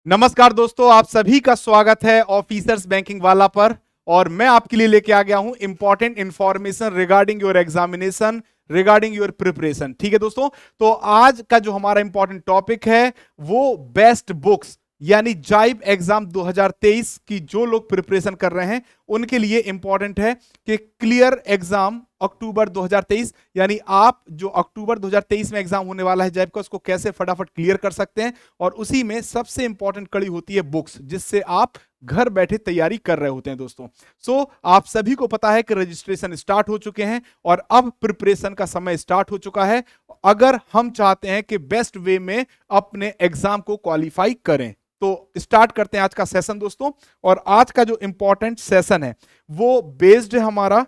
नमस्कार दोस्तों, आप सभी का स्वागत है ऑफिसर्स बैंकिंग वाला पर। और मैं आपके लिए लेके आ गया हूं important information regarding your examination, regarding your preparation. ठीक है दोस्तों, तो आज का जो हमारा इंपॉर्टेंट टॉपिक है वो बेस्ट बुक्स यानी जाइब एग्जाम 2023 की जो लोग प्रिपरेशन कर रहे हैं उनके लिए इंपॉर्टेंट है कि क्लियर एग्जाम अक्टूबर 2023 यानी आप जो अक्टूबर 2023 में एग्जाम होने वाला है जाइब का, उसको कैसे फटाफट क्लियर कर सकते हैं। और उसी में सबसे इंपॉर्टेंट कड़ी होती है बुक्स, जिससे आप घर बैठे तैयारी कर रहे होते हैं दोस्तों। आप सभी को पता है कि रजिस्ट्रेशन स्टार्ट हो चुके हैं और अब प्रिपरेशन का समय स्टार्ट हो चुका है, अगर हम चाहते हैं कि बेस्ट वे में अपने एग्जाम को क्वालिफाई करें। तो स्टार्ट करते हैं आज का सेशन दोस्तों। और आज का जो इंपॉर्टेंट सेशन है वो बेस्ड है हमारा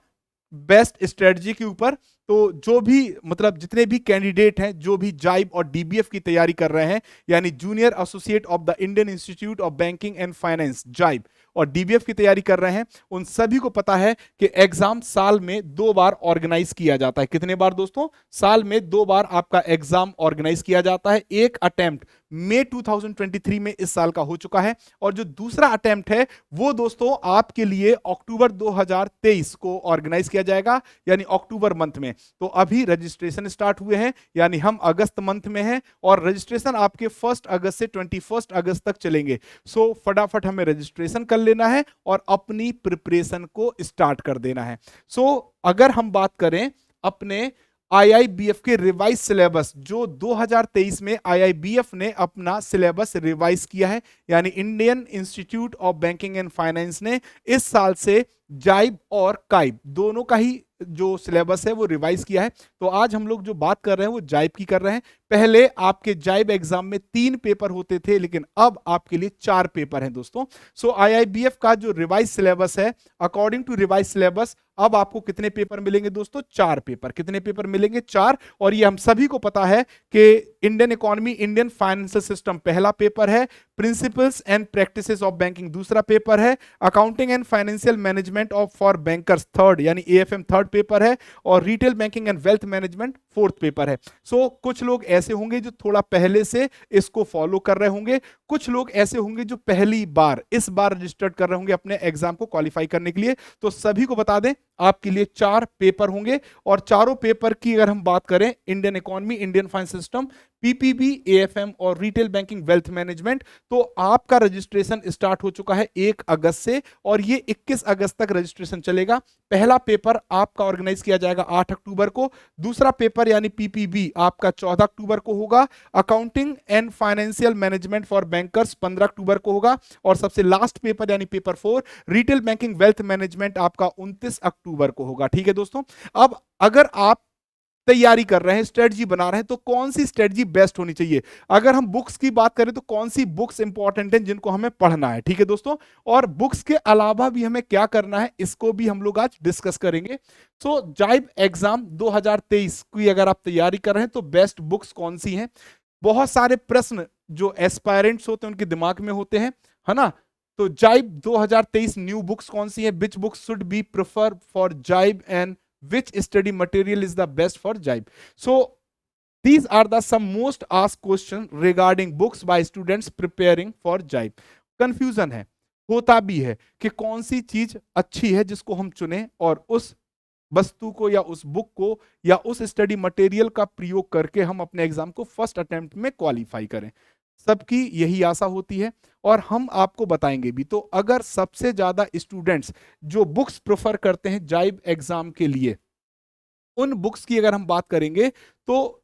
बेस्ट स्ट्रेटजी के ऊपर। तो जो भी मतलब जितने भी कैंडिडेट हैं जो भी जाइब और डीबीएफ की तैयारी कर रहे हैं, यानी junior associate of the Indian institute of banking and finance जाइब, और डीबीएफ की तैयारी कर रहे हैं, उन सभी को पता है कि एग्जाम साल में 2 बार ऑर्गेनाइज किया जाता है। कितने बार दोस्तों? साल में 2 बार आपका एग्जाम ऑर्गेनाइज किया जाता है। एक अटेम्प्ट मई 2023 में इस साल का हो चुका है, और जो दूसरा अटेम्प्ट है वो दोस्तों आपके लिए अक्टूबर 2023 को ऑर्गेनाइज किया जाएगा, यानी अक्टूबर मंथ में। तो अभी रजिस्ट्रेशन स्टार्ट हुए हैं, यानी हम अगस्त मंथ में हैं, और रजिस्ट्रेशन आपके 1 अगस्त से 21 अगस्त तक चलेंगे। फटाफट हमें रजिस्ट्रेशन कर लेना है और अपनी प्रिपरेशन को स्टार्ट कर देना है। अगर हम बात करें अपने आईआईबीएफ के रिवाइज सिलेबस, जो 2023 में आईआईबीएफ ने अपना सिलेबस रिवाइज किया है, यानी Indian institute of banking and finance ने इस साल से जाइब और काइब दोनों का ही जो सिलेबस है वो रिवाइज किया है। तो आज हम लोग जो बात कर रहे हैं वो जाइब की कर रहे हैं। पहले आपके जाइब एग्जाम में 3 पेपर होते थे, लेकिन अब आपके लिए 4 पेपर हैं दोस्तों। आईआईबीएफ का जो रिवाइज सिलेबस है, अकॉर्डिंग टू रिवाइज सिलेबस, अब आपको कितने पेपर मिलेंगे दोस्तों? 4 पेपर। कितने पेपर मिलेंगे? 4। और ये हम सभी को पता है कि Indian economy, Indian financial system पहला पेपर है, principles and practices of banking दूसरा पेपर है, accounting and financial management of for bankers third यानी एएफएम थर्ड पेपर है, और retail banking and wealth management fourth paper है। कुछ लोग ऐसे होंगे जो थोड़ा पहले से इसको फॉलो कर रहे होंगे, कुछ लोग ऐसे होंगे जो पहली बार इस बार रजिस्टर्ड कर रहे होंगे अपने एग्जाम को क्वालिफाई करने के लिए। तो सभी को बता दें आपके लिए 4 पेपर होंगे, और चारों पेपर की अगर हम बात करें, Indian economy, Indian finance system, PPB, AFM और रिटेल बैंकिंग वेल्थ मैनेजमेंट, तो आपका रजिस्ट्रेशन स्टार्ट हो चुका है 1 अगस्त से, और ये 21 अगस्त तक रजिस्ट्रेशन चलेगा। पहला पेपर आपका ऑर्गेनाइज किया जाएगा 8 अक्टूबर को, दूसरा पेपर यानी पीपीबी आपका 14 अक्टूबर को होगा, accounting and financial management for bankers 15 अक्टूबर को होगा, और सबसे लास्ट पेपर यानी paper 4 retail banking wealth management आपका 29 अक्टूबर को होगा। ठीक है दोस्तों, अब अगर आप तैयारी कर रहे हैं, स्ट्रेटजी बना रहे हैं, तो कौन सी स्ट्रेटजी बेस्ट होनी चाहिए? अगर हम बुक्स की बात करें तो कौन सी बुक्स इंपॉर्टेंट हैं जिनको हमें पढ़ना है? ठीक है दोस्तों, और बुक्स के अलावा भी हमें क्या करना है इसको भी हम लोग आज डिस्कस करेंगे। जाइब एग्जाम 2023 की अगर आप तैयारी कर रहे हैं तो बेस्ट बुक्स कौन सी हैं? बहुत सारे प्रश्न जो एस्पायरेंट्स होते हैं उनके दिमाग में होते हैं, है ना? तो जाइब 2023 न्यू बुक्स कौन सी है? विच books should be prefer for जाइब and which study material is the best for JIB? So these are the some most asked questions regarding books by students preparing for JIB. Confusion है, होता भी है कि कौन सी चीज अच्छी है जिसको हम चुने और उस वस्तु को या उस बुक को या उस स्टडी मटेरियल का प्रयोग करके हम अपने एग्जाम को फर्स्ट अटेम्प्ट में क्वालिफाई करें। सबकी यही आशा होती है, और हम आपको बताएंगे भी। तो अगर सबसे ज्यादा स्टूडेंट्स जो बुक्स प्रेफर करते हैं जाइब एग्जाम के लिए, उन बुक्स की अगर हम बात करेंगे तो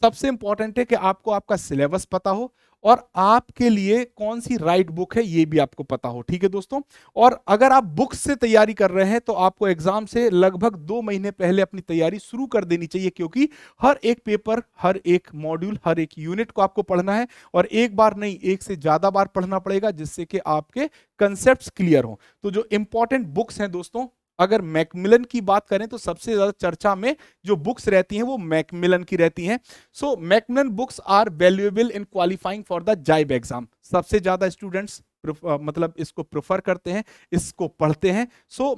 सबसे इंपॉर्टेंट है कि आपको आपका सिलेबस पता हो और आपके लिए कौन सी राइट बुक है ये भी आपको पता हो। ठीक है दोस्तों, और अगर आप बुक्स से तैयारी कर रहे हैं तो आपको एग्जाम से लगभग 2 महीने पहले अपनी तैयारी शुरू कर देनी चाहिए, क्योंकि हर एक पेपर, हर एक मॉड्यूल, हर एक यूनिट को आपको पढ़ना है, और एक बार नहीं, एक से ज्यादा बार पढ़ना पड़ेगा, जिससे कि आपके कंसेप्ट क्लियर हो। तो जो इंपॉर्टेंट बुक्स हैं दोस्तों, अगर मैकमिलन की बात करें तो सबसे ज्यादा चर्चा में जो बुक्स रहती हैं वो मैकमिलन की रहती हैं। Macmillan books are valuable in qualifying for the JAIIB exam. सबसे ज्यादा स्टूडेंट्स मतलब इसको प्रेफर करते हैं, इसको पढ़ते हैं।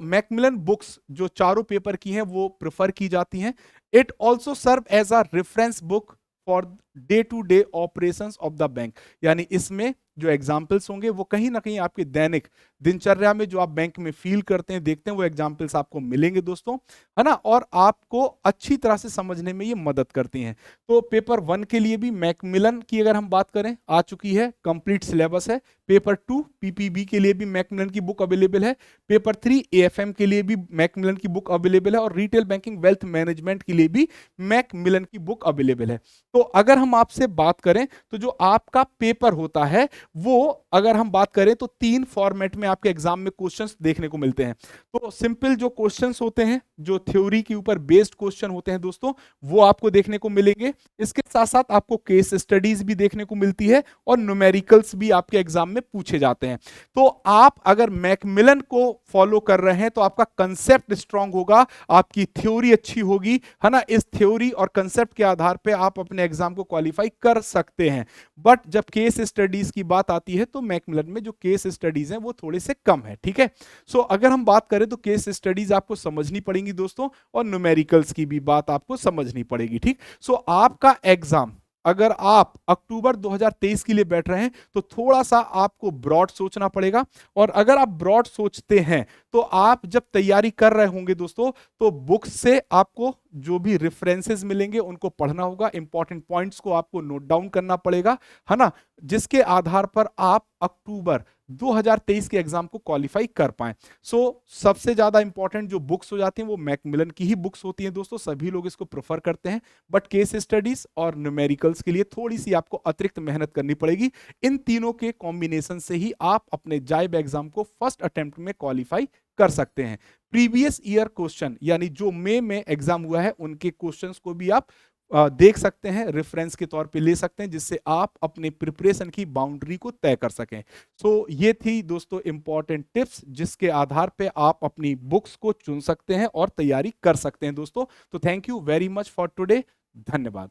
मैकमिलन बुक्स जो चारों पेपर की हैं वो प्रेफर की जाती हैं। It also serve as a reference book for day to day operations of the bank, यानी इसमें जो एग्जाम्पल्स होंगे वो कहीं ना कहीं आपके दैनिक दिनचर्या में जो आप बैंक में फील करते हैं, देखते हैं, वो एग्जाम्पल्स आपको मिलेंगे दोस्तों, है ना, और आपको अच्छी तरह से समझने में ये मदद करती हैं। तो पेपर 1 के लिए भी मैकमिलन की अगर हम बात करें आ चुकी है, कंप्लीट सिलेबस है। पेपर 2 पीपीबी के लिए भी मैकमिलन की बुक अवेलेबल है। पेपर 3 एएफएम के लिए भी मैकमिलन की बुक अवेलेबल है, और रिटेल बैंकिंग वेल्थ मैनेजमेंट के लिए भी मैकमिलन की बुक अवेलेबल है। तो अगर हम आपसे बात करें तो जो आपका पेपर होता है वो, अगर हम बात करें तो 3 फॉर्मेट में आपके एग्जाम में क्वेश्चंस देखने को मिलते हैं। तो सिंपल जो क्वेश्चंस होते हैं, जो थ्योरी के ऊपर बेस्ड क्वेश्चन होते हैं दोस्तों, वो आपको देखने को मिलेंगे। इसके साथ साथ आपको केस स्टडीज भी देखने को मिलती है, और न्यूमेरिकल्स भी आपके एग्जाम में पूछे जाते हैं। तो आप अगर मैकमिलन को फॉलो कर रहे हैं तो आपका कंसेप्ट स्ट्रांग होगा, आपकी थ्योरी अच्छी होगी, है ना। इस थ्योरी और कंसेप्ट के आधार पे आप अपने एग्जाम को क्वालिफाई कर सकते हैं। बट जब केस स्टडीज की बात आती है तो मैकमिलन में जो केस स्टडीज हैं वो थोड़े से कम है, ठीक है। सो अगर हम बात करें तो केस स्टडीज आपको समझनी पड़ेंगी दोस्तों, और न्यूमेरिकल्स की भी बात आपको समझनी पड़ेगी, ठीक। सो आपका एग्जाम, अगर आप अक्टूबर 2023 के लिए बैठ रहे हैं तो थोड़ा सा आपको ब्रॉड सोचना पड़ेगा। और अगर आप ब्रॉड सोचते हैं तो आप जब तैयारी कर रहे होंगे दोस्तों, तो बुक से आपको जो भी रेफरेंसेस मिलेंगे उनको पढ़ना होगा, इंपॉर्टेंट पॉइंट्स को आपको नोट डाउन करना पड़ेगा, है ना, जिसके आधार पर आप अक्टूबर 2023 के एग्जाम को क्वालिफाई कर पाएं। सो सबसे ज्यादा इंपॉर्टेंट जो बुक्स हो जाती हैं वो मैकमिलन की ही बुक्स होती हैं दोस्तों, सभी लोग इसको प्रेफर करते हैं। बट केस स्टडीज और न्यूमेरिकल्स के लिए थोड़ी सी आपको अतिरिक्त मेहनत करनी पड़ेगी। इन तीनों के कॉम्बिनेशन से ही आप अपने जाइब एग्जाम को फर्स्ट अटेम्प्ट में क्वालिफाई कर सकते हैं। प्रीवियस ईयर क्वेश्चन, यानी जो मई में एग्जाम हुआ है उनके क्वेश्चंस को भी आप देख सकते हैं, रेफरेंस के तौर पे ले सकते हैं, जिससे आप अपने प्रिपरेशन की बाउंड्री को तय कर सकें। सो ये थी दोस्तों इंपॉर्टेंट टिप्स, जिसके आधार पे आप अपनी बुक्स को चुन सकते हैं और तैयारी कर सकते हैं दोस्तों। तो thank you very much for today, धन्यवाद।